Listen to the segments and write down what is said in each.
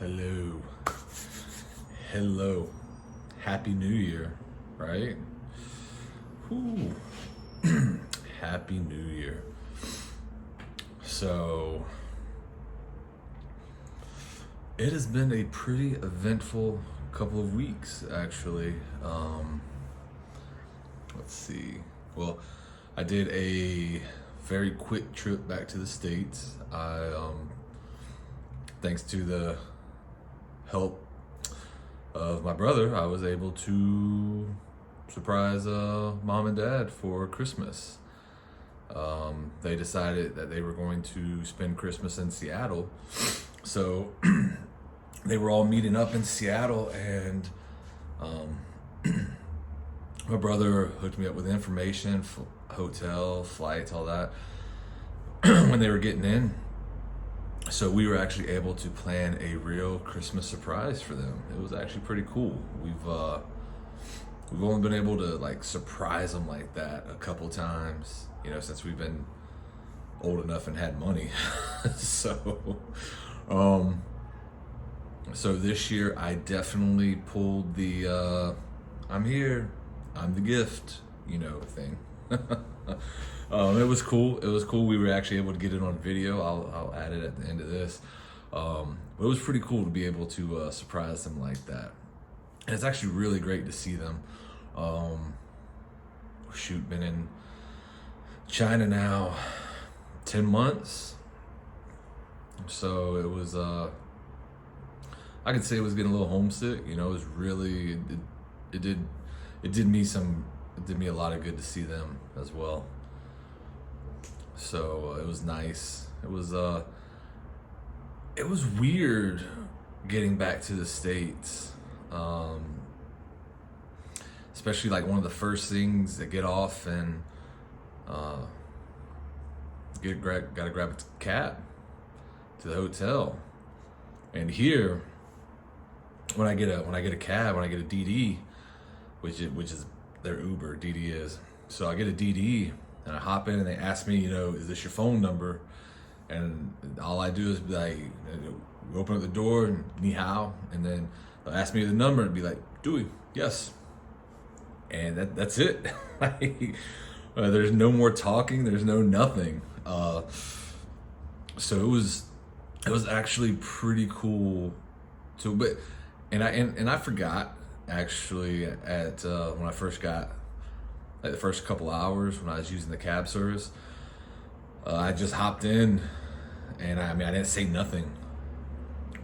Hello. Hello. Happy New Year, right? Whew. Happy New Year. So, it has been a pretty eventful couple of weeks, actually. Let's see. Well, I did a very quick trip back to the States. Thanks to the help of my brother, I was able to surprise mom and dad for Christmas. They decided that they were going to spend Christmas in Seattle. So they were all meeting up in Seattle, and my brother hooked me up with information, hotel, flights, all that, when they were getting in. So we were actually able to plan a real Christmas surprise for them. It was actually pretty cool. We've only been able to like surprise them like that a couple times, since we've been old enough and had money. so, so this year I definitely pulled the "I'm here, I'm the gift," thing. It was cool. It was cool. We were actually able to get it on video. I'll add it at the end of this. But it was pretty cool to be able to surprise them like that. And it's actually really great to see them. Been in China now 10 months. So it was, I could say it was getting a little homesick. It was really, it did me a lot of good to see them as well. So it was nice. It was weird getting back to the States. Especially like one of the first things to get off and gotta grab a cab to the hotel. And here, when I get a cab, when I get a DD, which is their Uber, DD is. So I get a DD and I hop in and they ask me, is this your phone number? And all I do is be like, open up the door and ni hao, and then they'll ask me the number and be like, Dewey, yes. And that's it. There's no more talking. There's no nothing. So it was actually pretty cool and I forgot actually at when I first got, like, the first couple hours when I was using the cab service, I just hopped in and I didn't say nothing.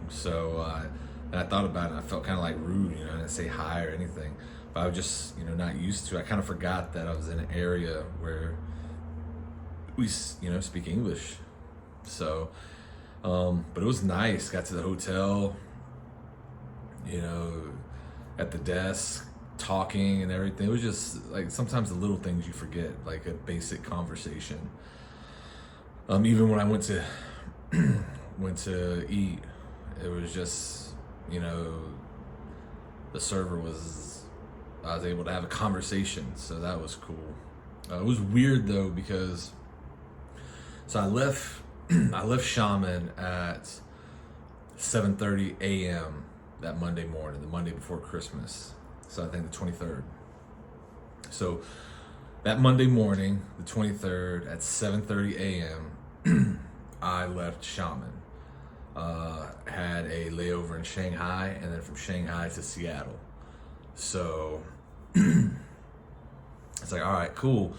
So and I thought about it and I felt kind of like rude, I didn't say hi or anything. But I was just, not used to it. I kind of forgot that I was in an area where we, speak English. So, but it was nice. Got to the hotel, at the desk, talking and everything. It was just like sometimes the little things you forget, like a basic conversation. Even when I went to eat, it was just, the server I was able to have a conversation, so that was cool. It was weird though because I left Shaman at 7:30 a.m. that Monday morning, the Monday before Christmas. So I think the 23rd. So that Monday morning, the 23rd at 7:30 a.m., I left Shaman. Had a layover in Shanghai, and then from Shanghai to Seattle. So it's like, all right, cool.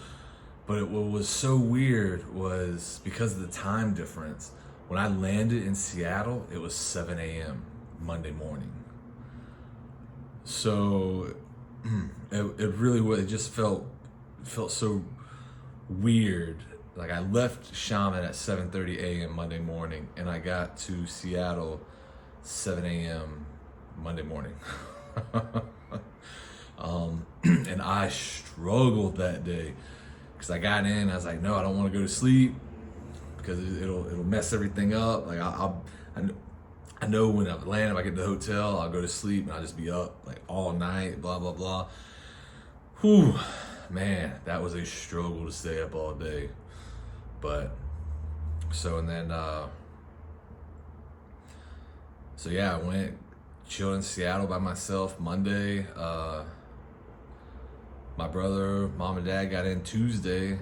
But what was so weird was because of the time difference, when I landed in Seattle, it was 7 a.m. Monday morning. So it really was, it just felt so weird. Like I left Shaman at 7:30 a.m. Monday morning, and I got to Seattle 7 a.m. Monday morning. And I struggled that day because I got in. I was like, no, I don't want to go to sleep because it'll mess everything up. Like I know when I land, if I get to the hotel, I'll go to sleep and I'll just be up like all night, blah blah blah. Whew, man, that was a struggle to stay up all day. But so, and then So yeah, I went, chilled in Seattle by myself Monday. My brother, mom and dad got in Tuesday.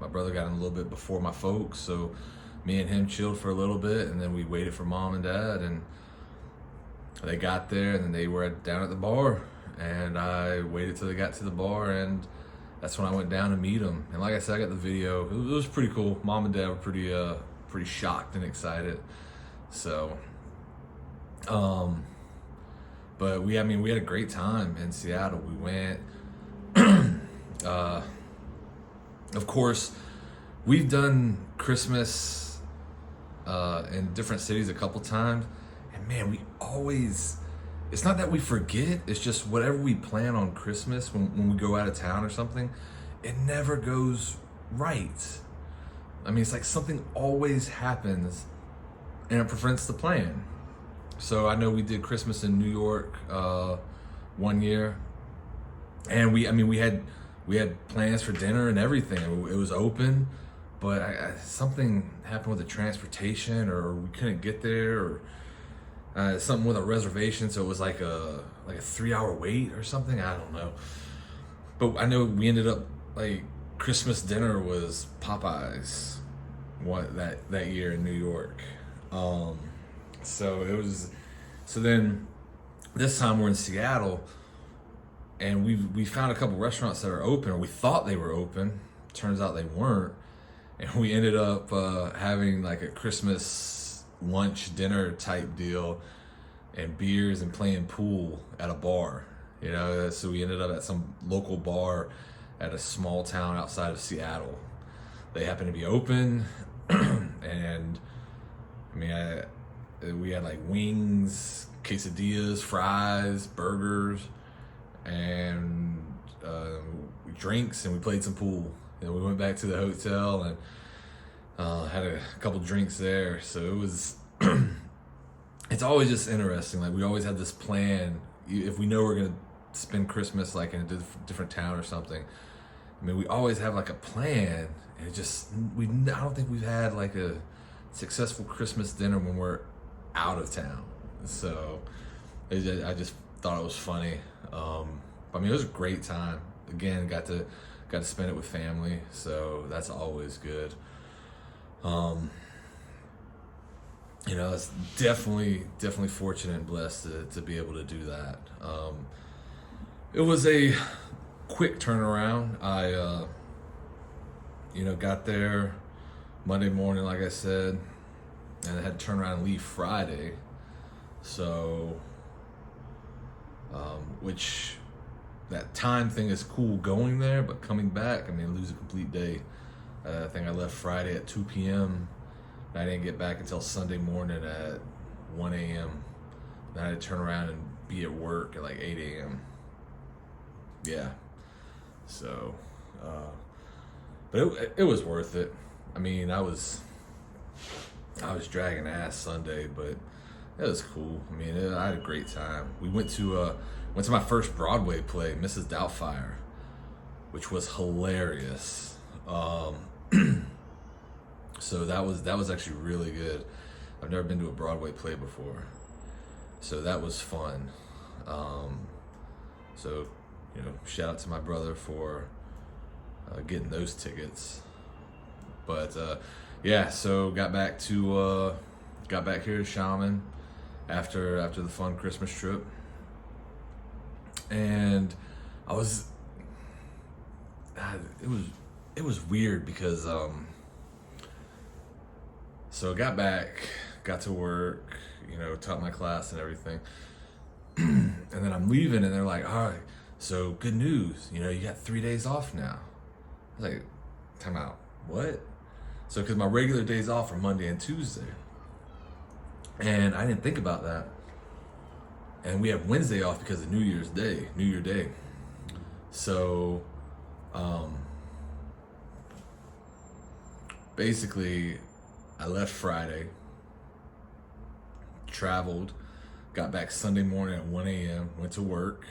My brother got in a little bit before my folks, so me and him chilled for a little bit, and then we waited for mom and dad, and they got there, and then they were down at the bar, and I waited till they got to the bar, and that's when I went down to meet them. And like I said, I got the video. It was pretty cool. Mom and dad were pretty shocked and excited. So, but we had a great time in Seattle. We went. Of course, we've done Christmas in different cities a couple times, and man, we always, it's not that we forget, it's just whatever we plan on Christmas when we go out of town or something, it never goes right. I mean, it's like something always happens and it prevents the plan. So I know we did Christmas in New York one year, and we had plans for dinner and everything. It was open, but something happened with the transportation, or we couldn't get there, or something with a reservation. So it was like a 3-hour wait or something. I don't know. But I know we ended up, like, Christmas dinner was Popeyes that year in New York. So then this time we're in Seattle, and we found a couple restaurants that are open, or we thought they were open. Turns out they weren't. And we ended up having like a Christmas lunch dinner type deal, and beers and playing pool at a bar. You know, so we ended up at some local bar at a small town outside of Seattle. They happened to be open, and I mean, we had like wings, quesadillas, fries, burgers, and drinks, and we played some pool. And we went back to the hotel and had a couple drinks there. So it was, it's always just interesting. Like, we always have this plan. If we know we're gonna spend Christmas like in a different town or something, I mean, we always have like a plan. And I don't think we've had like a successful Christmas dinner when we're out of town. So I just thought it was funny. I mean, it was a great time. Again, got to spend it with family, so that's always good. You know, it's definitely fortunate and blessed to be able to do that. It was a quick turnaround. I got there Monday morning, like I said, and I had to turn around and leave Friday. So, which, that time thing is cool going there, but coming back, I mean, lose a complete day. I think I left Friday at 2 p.m. and I didn't get back until Sunday morning at 1 a.m. Then I had to turn around and be at work at like 8 a.m. Yeah. So, but it was worth it. I mean, I was dragging ass Sunday, but it was cool. I mean, I had a great time. We went to my first Broadway play, Mrs. Doubtfire, which was hilarious. So that was actually really good. I've never been to a Broadway play before, so that was fun. So, you know, shout out to my brother for getting those tickets. But yeah, so got back here to Shaman after the fun Christmas trip, and it was weird because so I got back, got to work, you know, taught my class and everything, and then I'm leaving, and they're like, all right, so good news, you know, you got 3 days off now. I was like, time out, what? So, because my regular days off are Monday and Tuesday, and I didn't think about that. And we have Wednesday off because of New Year's Day. So, basically, I left Friday, traveled, got back Sunday morning at 1 a.m., went to work,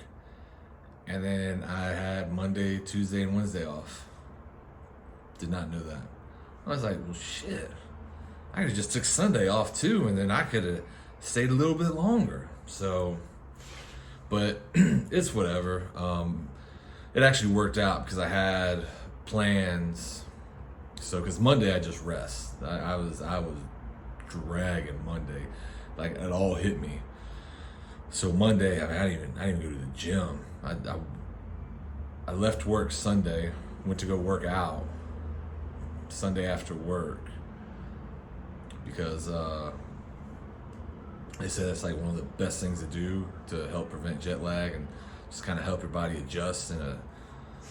and then I had Monday, Tuesday, and Wednesday off. Did not know that. I was like, well, shit, I could have just took Sunday off too, and then I could have stayed a little bit longer. So, but it's whatever. It actually worked out because I had plans. So, because Monday I just rest. I was dragging Monday, like it all hit me. So Monday, I didn't even go to the gym. I left work Sunday, went to go work out Sunday after work because they said it's like one of the best things to do to help prevent jet lag and just kind of help your body adjust in a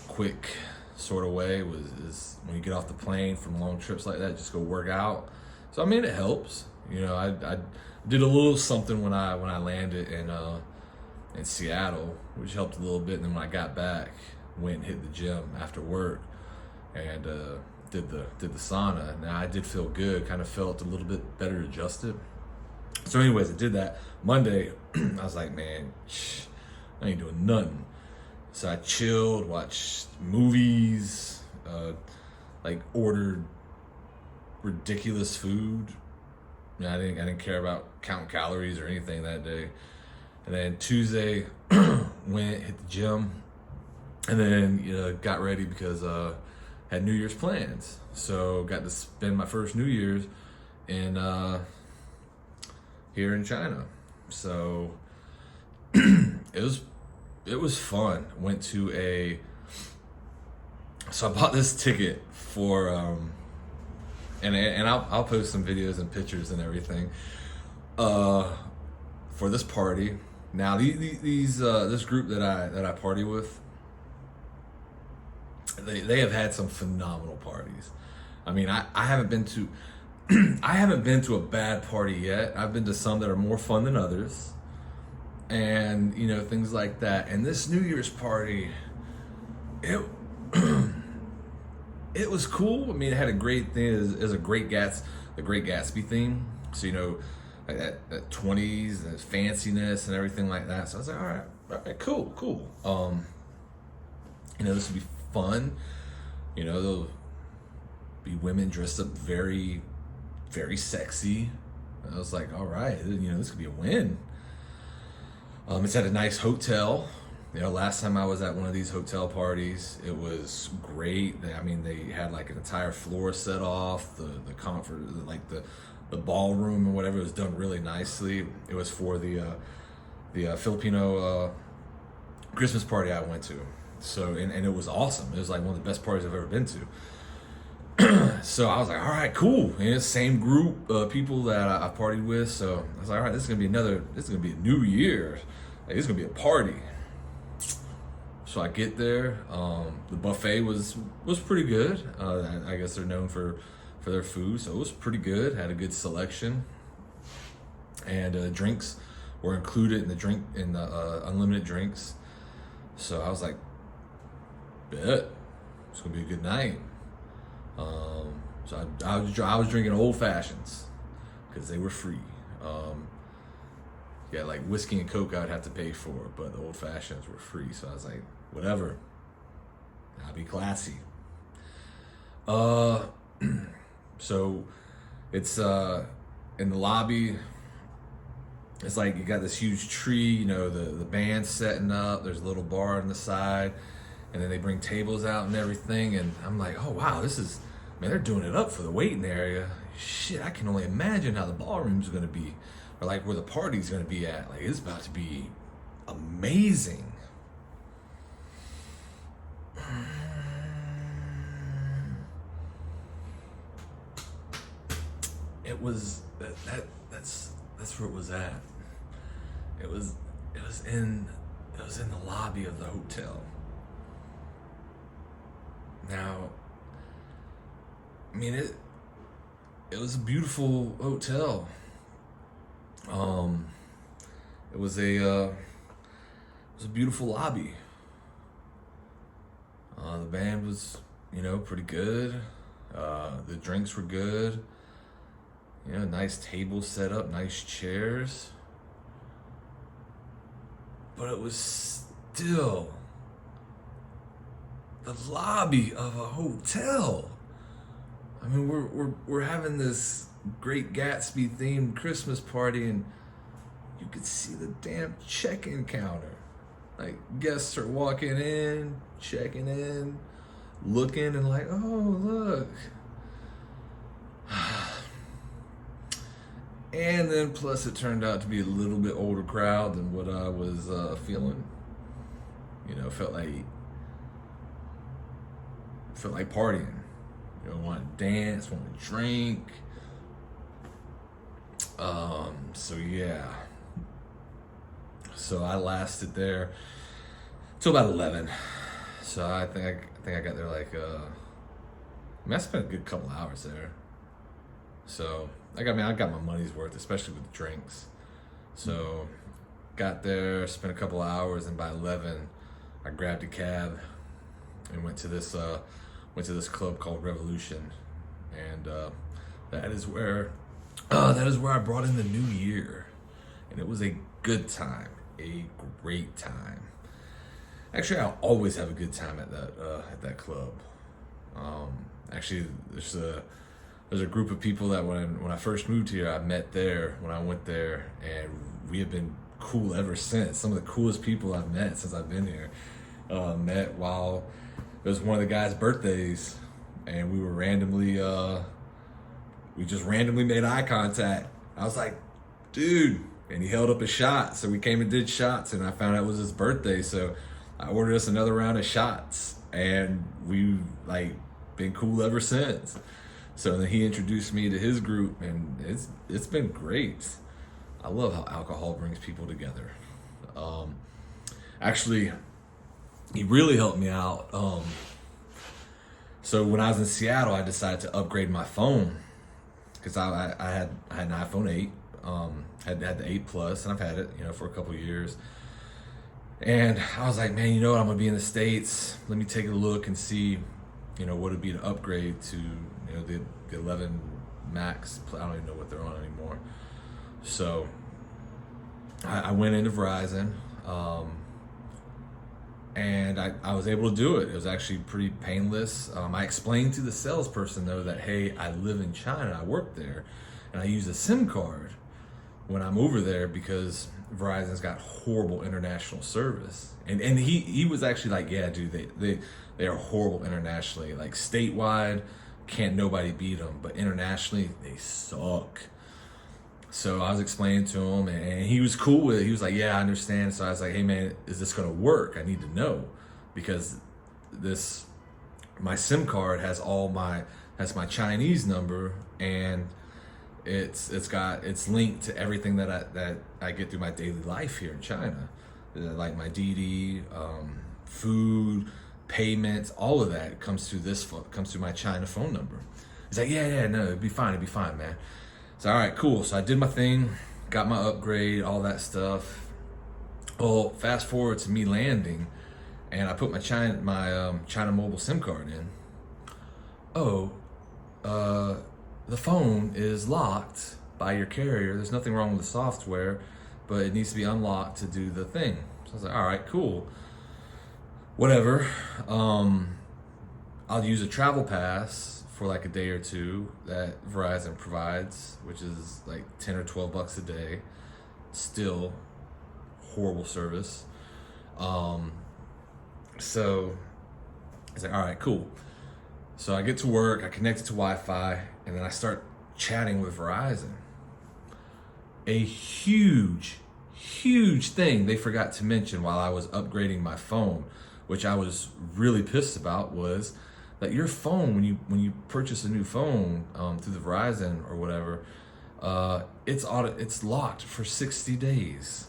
quick sort of way. Is when you get off the plane from long trips like that, just go work out. So I mean, it helps. You know, I did a little something when I landed in Seattle, which helped a little bit. And then when I got back, went and hit the gym after work and did the sauna. Now I did feel good, kind of felt a little bit better adjusted. So anyways, I did that. Monday, I was like, man, I ain't doing nothing. So I chilled, watched movies, like ordered ridiculous food. You know, I didn't care about counting calories or anything that day. And then Tuesday, went, hit the gym, and then got ready because had New Year's plans. So got to spend my first New Year's in here in China. So it was fun. Went to so I bought this ticket for and I'll post some videos and pictures and everything for this party. Now these this group that I party with, they have had some phenomenal parties. I mean, I haven't been to I haven't been to a bad party yet. I've been to some that are more fun than others, and things like that. And this New Year's party, it it was cool. I mean, it had a great thing. It was a Great Gatsby theme. So like that 20s and fanciness and everything like that. So I was like, all right, cool. This would be fun. There'll be women dressed up very, very sexy. I was like, all right, this could be a win. It's at a nice hotel. Last time I was at one of these hotel parties, it was great. They had like an entire floor set off, the comfort, like the ballroom and whatever. It was done really nicely. It was for the Filipino Christmas party I went to. So and it was awesome. It was like one of the best parties I've ever been to. So I was like, all right, cool. And it's the same group of people that I partied with. So I was like, all right, this is gonna be a new year. Like, this is gonna be a party. So I get there. The buffet was pretty good. I guess they're known for their food, so it was pretty good. Had a good selection, and drinks were included in the unlimited drinks. So I was like, bet it's gonna be a good night. So I was drinking old fashions because they were free. Yeah, like whiskey and Coke I would have to pay for, but the old fashions were free. So I was like, whatever. I'll be classy. So it's in the lobby. It's like you got this huge tree, the band's setting up, there's a little bar on the side, and then they bring tables out and everything, and I'm like, oh wow, they're doing it up for the waiting area. Shit, I can only imagine how the ballroom's gonna be, or like where the party's gonna be at. Like, it's about to be amazing. It was that's where it was at. It was in the lobby of the hotel. Now, I mean, it was a beautiful hotel. It was a beautiful lobby. The band was, pretty good. The drinks were good. Nice tables set up, nice chairs. But it was still the lobby of a hotel. I mean, we're having this Great Gatsby themed Christmas party, and you could see the damn check-in counter. Like, guests are walking in, checking in, looking, and like, oh, look. And then plus it turned out to be a little bit older crowd than what I was feeling. You know, felt like partying. You know, wanted to dance, wanted to drink. So yeah. So I lasted there till about 11. So I think I got there like I spent a good couple hours there. So I got my money's worth, especially with the drinks. So got there, spent a couple of hours, and by 11 I grabbed a cab and went to this club called Revolution. And that is where I brought in the new year. And it was a good time, a great time. Actually, I always have a good time at that club. Actually, there's a group of people that when I first moved here, I met there when I went there, and we have been cool ever since. Some of the coolest people I've met since I've been here. Met while it was one of the guys' birthdays, and we just randomly made eye contact. I was like, dude, and he held up a shot, so we came and did shots, and I found out it was his birthday, so I ordered us another round of shots, and we've like been cool ever since. So then he introduced me to his group, and it's been great. I love how alcohol brings people together. Actually, he really helped me out. So when I was in Seattle, I decided to upgrade my phone because I had an iPhone 8. Had the 8 Plus, and I've had it, for a couple years. And I was like, man, you know what? I'm gonna be in the States. Let me take a look and see, what it'd be to upgrade to, the 11 Max. I don't even know what they're on anymore. So I went into Verizon, and I was able to do it. It was actually pretty painless. I explained to the salesperson though that, hey, I live in China, I work there, and I use a SIM card when I'm over there because Verizon's got horrible international service. And he was actually like, yeah, dude, they are horrible internationally. Like statewide, can't nobody beat them, but internationally, they suck. So I was explaining to him, and he was cool with it. He was like, yeah, I understand. So I was like, hey man, is this gonna work? I need to know, because my SIM card has my Chinese number, and it's linked to everything that I get through my daily life here in China, like my DD, food, payments, all of that comes through my China phone number. He's like, yeah, no, it'd be fine, man. So all right, cool. So I did my thing, got my upgrade, all that stuff. Well, fast forward to me landing, and I put my China Mobile SIM card in. The phone is locked by your carrier. There's nothing wrong with the software, but it needs to be unlocked to do the thing. So I was like, all right, cool. Whatever. I'll use a travel pass for like a day or two that Verizon provides, which is like 10 or 12 bucks a day. Still horrible service. So I was like, all right, cool. So I get to work, I connect it to Wi-Fi, and then I start chatting with Verizon. A huge thing they forgot to mention while I was upgrading my phone, which I was really pissed about, was that your phone, when you purchase a new phone through the Verizon or whatever, it's locked for 60 days.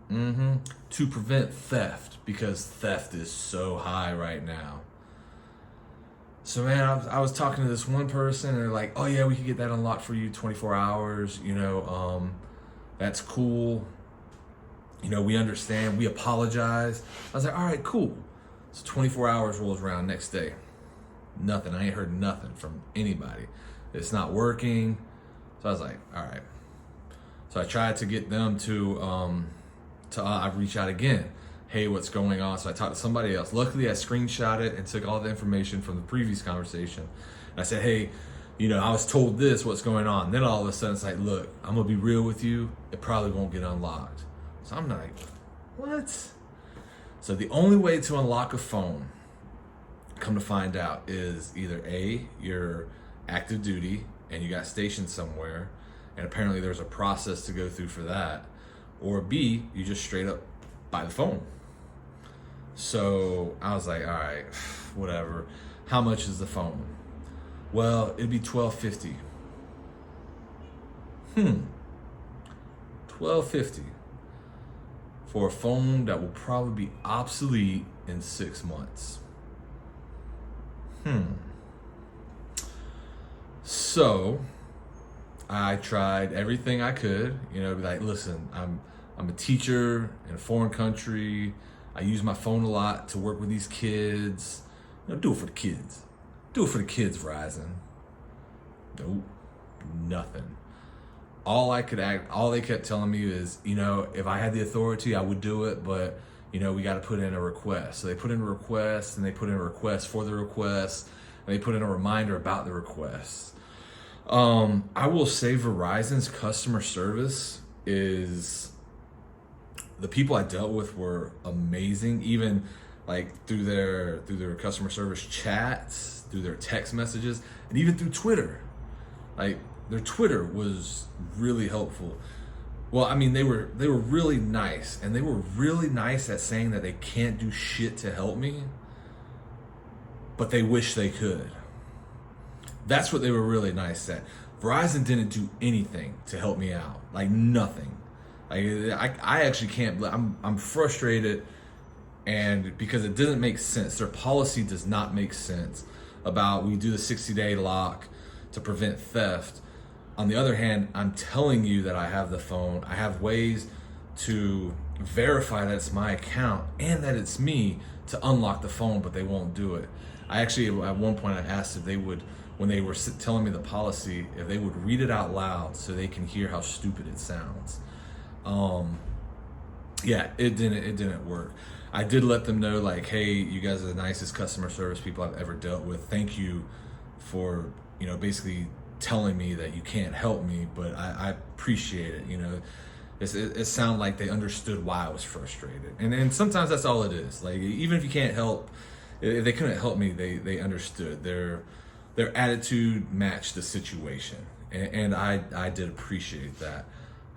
To prevent theft, because theft is so high right now. So man, I was talking to this one person, and they're like, oh yeah, we can get that unlocked for you 24 hours, that's cool. We understand, we apologize. I was like, all right, cool. So 24 hours rolls around, next day. Nothing, I ain't heard nothing from anybody. It's not working. So I was like, all right. So I tried to get them to I reach out again. Hey, what's going on? So I talked to somebody else. Luckily, I screenshot it and took all the information from the previous conversation. And I said, hey, I was told this, what's going on? Then all of a sudden it's like, look, I'm gonna be real with you. It probably won't get unlocked. So I'm like, what? So the only way to unlock a phone, come to find out, is either A, you're active duty and you got stationed somewhere, and apparently there's a process to go through for that, or B, you just straight up buy the phone. So I was like, all right, whatever. How much is the phone? Well, it'd be $12.50. $12.50 for a phone that will probably be obsolete in 6 months. So I tried everything I could, be like, listen, I'm a teacher in a foreign country. I use my phone a lot to work with these kids. Do it for the kids. Do it for the kids, Verizon. Nope, nothing. All they kept telling me is, if I had the authority, I would do it, but we got to put in a request. So they put in a request, and they put in a request for the request, and they put in a reminder about the request. I will say Verizon's customer service is, the people I dealt with were amazing, even like through their customer service chats, through their text messages, and even through Twitter. Like, their Twitter was really helpful. Well, I mean, they were really nice, and they were really nice at saying that they can't do shit to help me, but they wish they could. That's what they were really nice at. Verizon didn't do anything to help me out, like nothing. Like, I actually can't. I'm frustrated, and because it doesn't make sense. Their policy does not make sense about we do the 60-day lock to prevent theft. On the other hand, I'm telling you that I have the phone. I have ways to verify that it's my account and that it's me to unlock the phone, but they won't do it. I actually, at one point, I asked if they would, when they were telling me the policy, if they would read it out loud so they can hear how stupid it sounds. Yeah, it didn't work. I did let them know, like, hey, you guys are the nicest customer service people I've ever dealt with. Thank you for, basically telling me that you can't help me, but I appreciate it. It sounded like they understood why I was frustrated. And sometimes that's all it is. Like, even if you can't help, if they couldn't help me, they understood. Their attitude matched the situation. And I did appreciate that.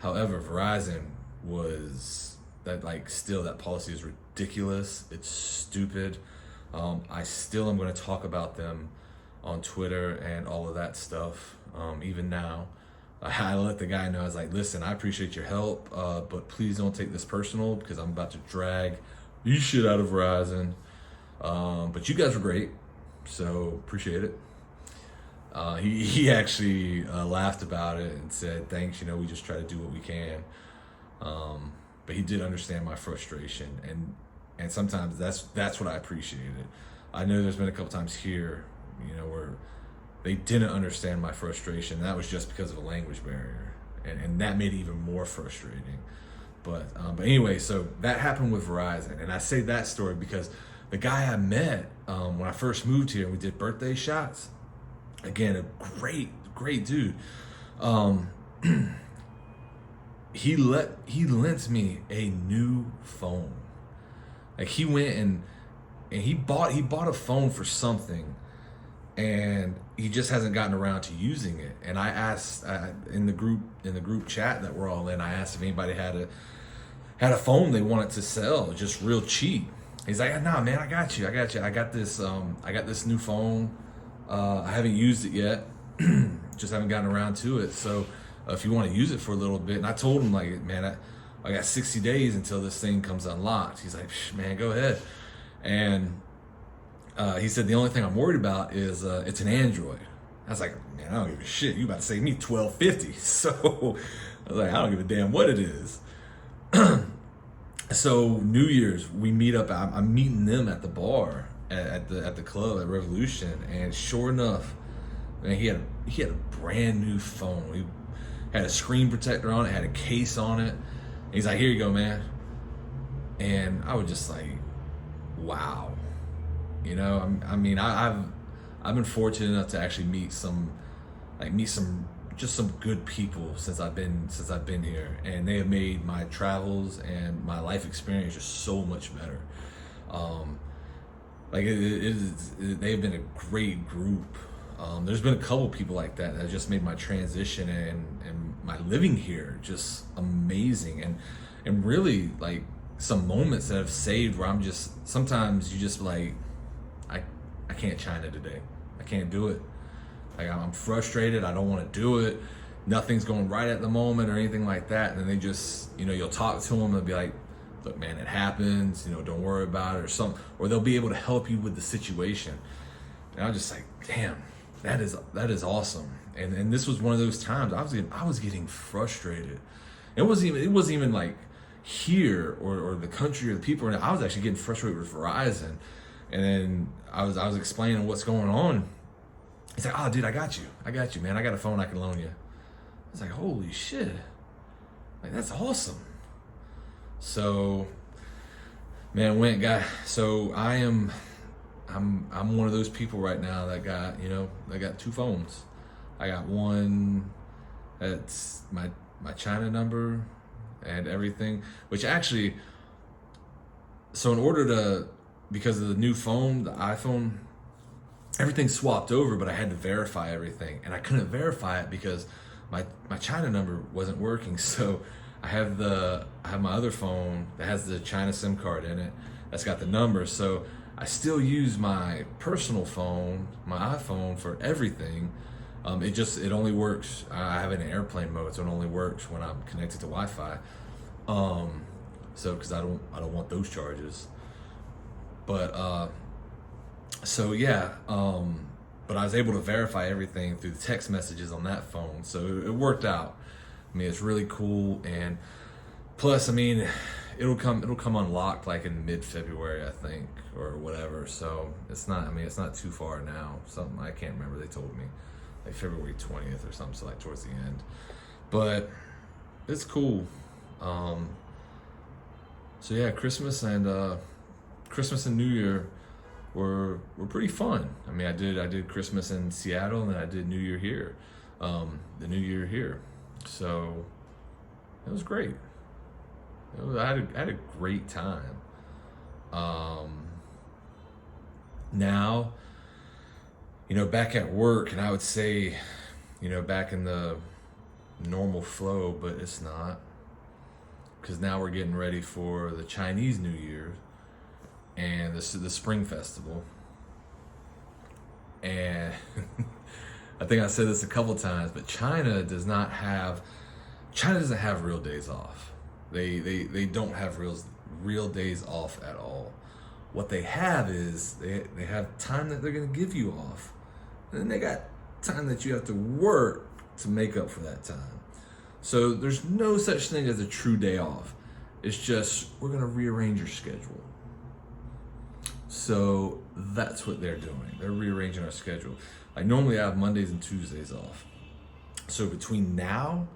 However, Verizon was that, like, still that policy is ridiculous. It's stupid. I still am going to talk about them on Twitter and all of that stuff. Even now, I let the guy know, I was like, listen, I appreciate your help, but please don't take this personal, because I'm about to drag you shit out of Verizon. But you guys were great, so appreciate it. He actually laughed about it and said, thanks, we just try to do what we can. But he did understand my frustration, and sometimes that's what I appreciated. I know there's been a couple times here, where they didn't understand my frustration. That was just because of a language barrier, and that made it even more frustrating. But anyway, so that happened with Verizon, and I say that story because the guy I met when I first moved here, we did birthday shots. Again, a great dude. He lent me a new phone. Like, he went and he bought a phone for something, and he just hasn't gotten around to using it. And I asked in the group chat that we're all in, I asked if anybody had a phone they wanted to sell just real cheap. He's like, nah, man, I got you. I got this new phone. I haven't used it yet. Just haven't gotten around to it. So if you want to use it for a little bit. And I told him, like, man, I got 60 days until this thing comes unlocked. He's like, man, go ahead. And he said, the only thing I'm worried about is it's an Android. I was like, man, I don't give a shit. You about to save me $12.50. So I was like, I don't give a damn what it is. So New Year's, we meet up. I'm meeting them at the bar at the club at Revolution, and sure enough, man, he had a brand new phone. He had a screen protector on it, had a case on it. And he's like, here you go, man. And I was just like, wow. I've been fortunate enough to actually meet some like meet some good people since I've been here, and they have made my travels and my life experience just so much better. Like they've been a great group. There's been a couple people like that just made my transition and my living here just amazing, and really like some moments that have saved where I'm just, sometimes you just like, I can't China today. I can't do it. Like I'm frustrated. I don't want to do it. Nothing's going right at the moment or anything like that. And then they just, you'll talk to them and be like, look, man, it happens. Don't worry about it, or they'll be able to help you with the situation. And I'm just like, damn, that is awesome. And this was one of those times I was getting frustrated. It wasn't even like here or the country or the people. I was actually getting frustrated with Verizon. And then I was explaining what's going on. He's like, oh, dude, I got you, man. I got a phone I can loan you. I was like, holy shit. Like, that's awesome. So, man, so I'm one of those people right now that got two phones. I got one that's my China number and everything, which actually, so in order to, because of the new phone, the iPhone, everything swapped over, but I had to verify everything, and I couldn't verify it because my China number wasn't working. So I have my other phone that has the China SIM card in it that's got the number. So I still use my personal phone, my iPhone, for everything. It only works. I have it in airplane mode, so it only works when I'm connected to Wi-Fi. So because I don't want those charges. But so yeah, but I was able to verify everything through the text messages on that phone, so it worked out. I mean, it's really cool, and plus, I mean, it'll come unlocked like in mid-February, I think, or whatever. So it's not too far now. Something I can't remember. They told me like February 20th or something, so like towards the end. But it's cool. So yeah, Christmas and New Year were pretty fun. I mean, I did Christmas in Seattle, and then I did New Year here, the New Year here. So it was great. I had a great time. Now, back at work, and I would say, back in the normal flow, but it's not, because now we're getting ready for the Chinese New Year and the Spring Festival. And I think I said this a couple times, but China doesn't have real days off. They don't have real days off at all. What they have is they have time that they're gonna give you off, and then they got time that you have to work to make up for that time. So there's no such thing as a true day off. It's just, we're gonna rearrange your schedule. So that's what they're doing. They're rearranging our schedule. Like normally I have Mondays and Tuesdays off. So between now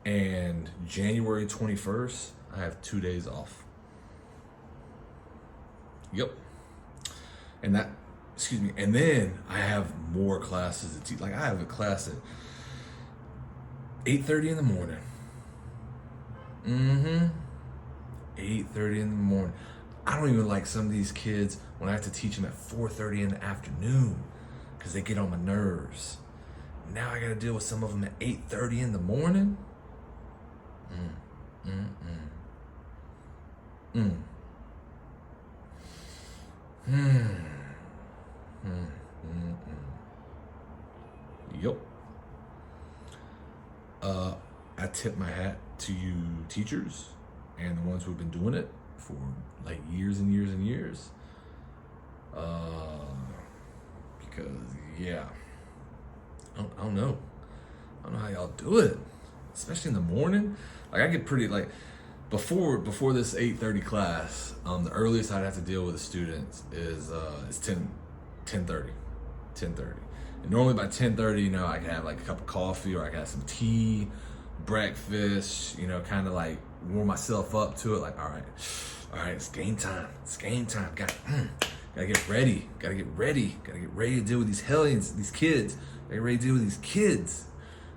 and January 21st, I have 2 days off. Yep. And then I have more classes to teach. Like I have a class at 8:30 in the morning. 8:30 in the morning. I don't even like some of these kids when I have to teach them at 4:30 in the afternoon because they get on my nerves. Now I got to deal with some of them at 8:30 in the morning. Yep. I tip my hat to you teachers and the ones who've been doing it for like years and years and years. Because yeah, I don't know how y'all do it, especially in the morning. Like I get pretty like before this 8:30 class. The earliest I'd have to deal with the students is 10:30. And normally by 10:30, I can have like a cup of coffee or I can have some tea, breakfast, kind of like warm myself up to it. Like, all right, it's game time. Gotta get ready to deal with these hellions, these kids. Are you ready to deal with these kids?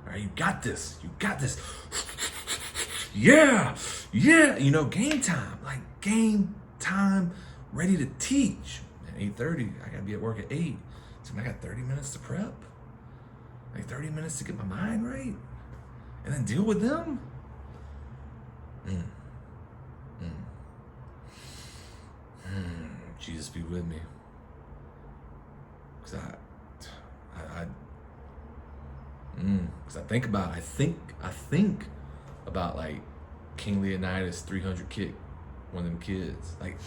All right, you got this. You got this. Yeah, yeah. You know, game time. Like game time, ready to teach. At 8:30, I gotta be at work at 8. So I got 30 minutes to prep. Like 30 minutes to get my mind right. And then deal with them. Jesus be with me. Cause I think about like King Leonidas 300 kick one of them kids. Like,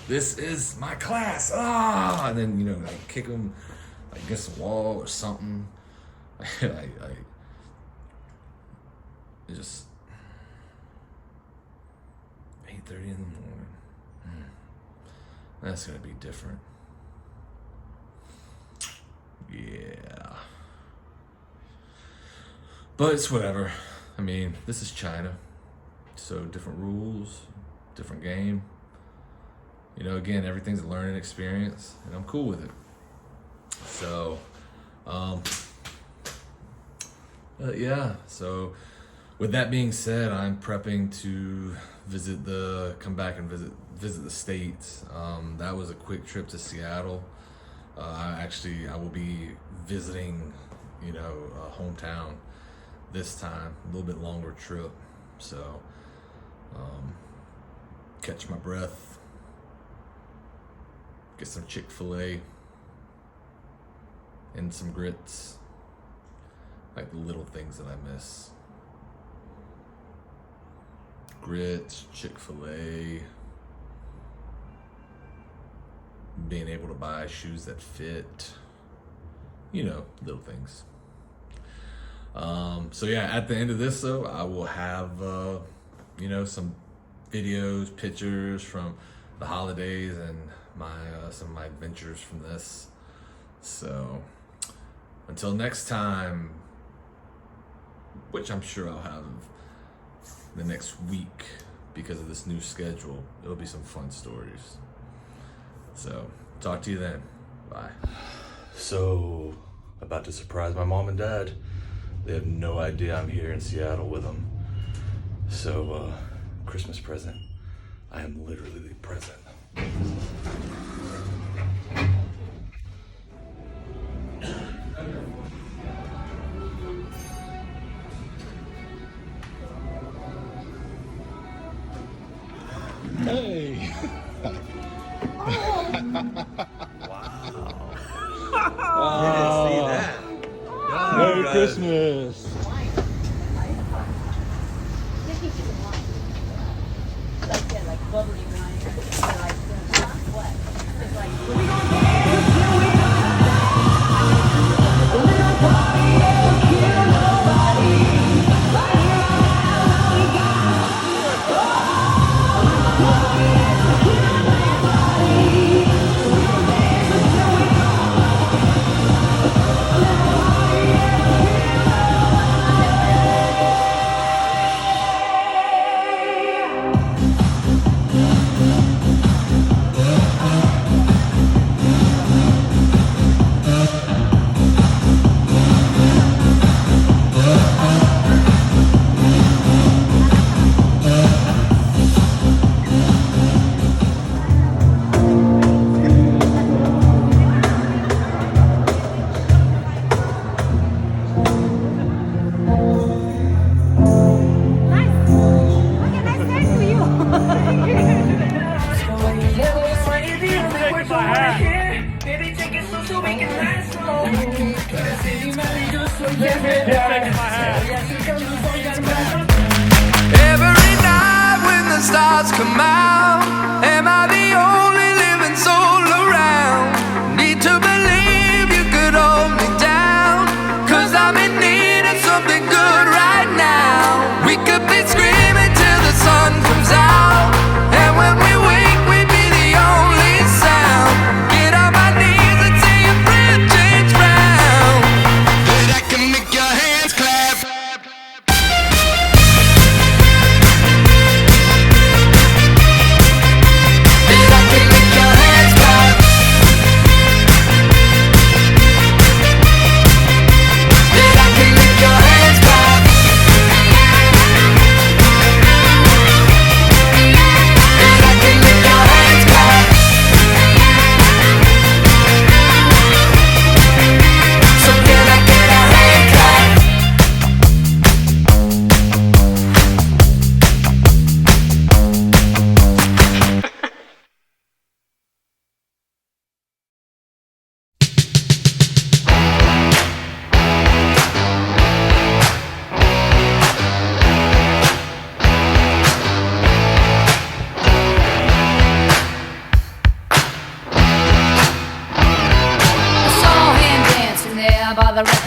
this is my class. And then, you know, like kick them like against the wall or something. like it just 8:30 in the morning. That's gonna be different. Yeah. But it's whatever. I mean, this is China. So different rules, different game. You know, again, everything's a learning experience, and I'm cool with it. So, yeah. So, with that being said, I'm prepping to come back and visit the States. That was a quick trip to Seattle. I will be visiting, you know, hometown this time, a little bit longer trip. So, catch my breath, get some Chick-fil-A and some grits, like the little things that I miss. Grits, Chick-fil-A, being able to buy shoes that fit, you know, little things. So yeah, at the end of this though, I will have, you know, some videos, pictures from the holidays and some of my adventures from this. So until next time, which I'm sure I'll have the next week because of this new schedule, it'll be some fun stories. So talk to you then. Bye. So, about to surprise my mom and dad. They have no idea I'm here in Seattle with them. So, Christmas present. I am literally present. Hey! Wow. You didn't see that. Merry Christmas! Like bubbly wine, like what? It's Every night when the stars come out, am I the only living soul around? Need to believe you could hold me down, 'cause I'm in need of something good right now. We could be screaming till the sun comes out, and when we wake we'd be the only sound. Get on my knees and say your breath change round, but I can make your hands clap.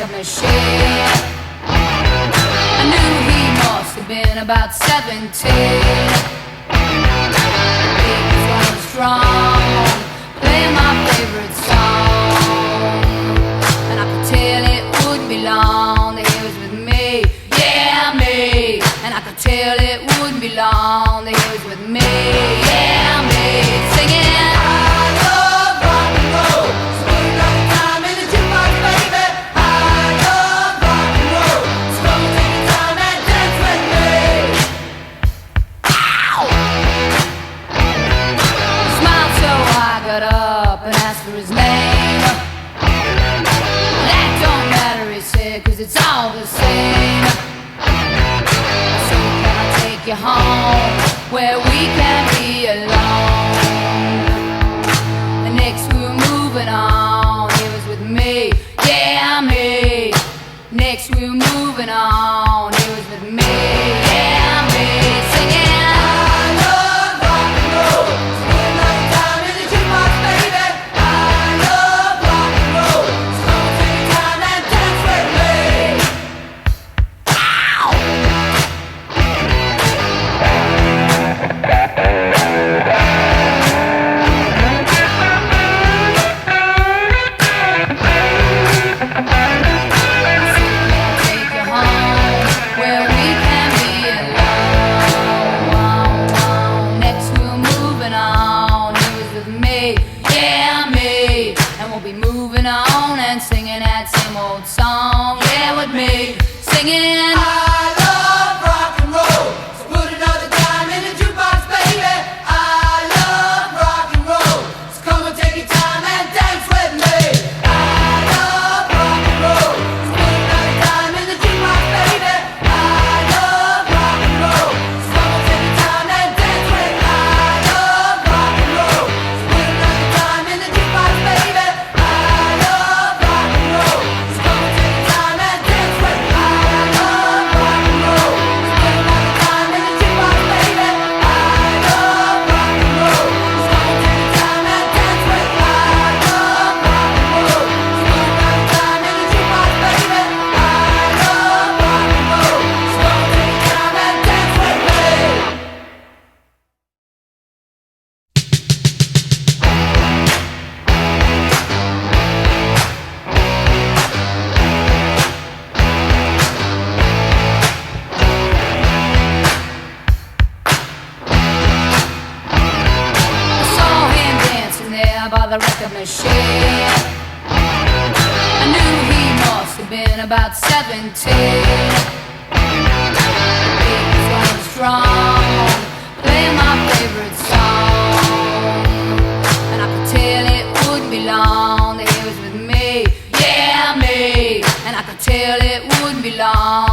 record machine. I knew he must have been about 17. He was running strong, playing my favorite song, and I could tell it wouldn't be long that he was with me, yeah, me. And I could tell it wouldn't be long that he was with me, yeah, me. Singing, I love rock and roll, so put another time in the jukebox, baby. I love rock and roll, so come and take your time and dance with me. Ow! He smiled, so I got up and asked for his name. That don't matter, he said, 'cause it's all the same. So can I take you home where we can be alone? And next we were moving on, he was with me, yeah, me. Next we were moving on, he was with me, yeah, me. Singing, I love rock and roll, so put another time in the jukebox, baby. I love rock and roll, so come and take your time and dance with me. Ow! Take you home where we can be alone. Next we were moving on, he was with me, yeah, me. And we'll be moving on and singing that same old song, yeah, with me. Singing, I love rock and roll, so put another time in the jukebox, baby. I love rock and roll, so come and take your time and dance with me. I love rock and roll, so put another time in the jukebox, baby. I love rock and roll, so come and take your time and dance with me. I love rock and roll, so put another time in the jukebox, baby. I love rock and roll, so come and take your time and dance with me. I love rock and roll, so put another time in the jukebox, baby. I love rock and roll, so come and take your time and dance with me. I love rock and roll, so put another time in the jukebox, baby. I love rock and roll, so come and take your time and dance with me. I saw him dancing there by the record machine. I knew he must have been about 17. He was running strong, playing my favorite song, and I could tell it wouldn't be long that he was with me, yeah, me. And I could tell it wouldn't be long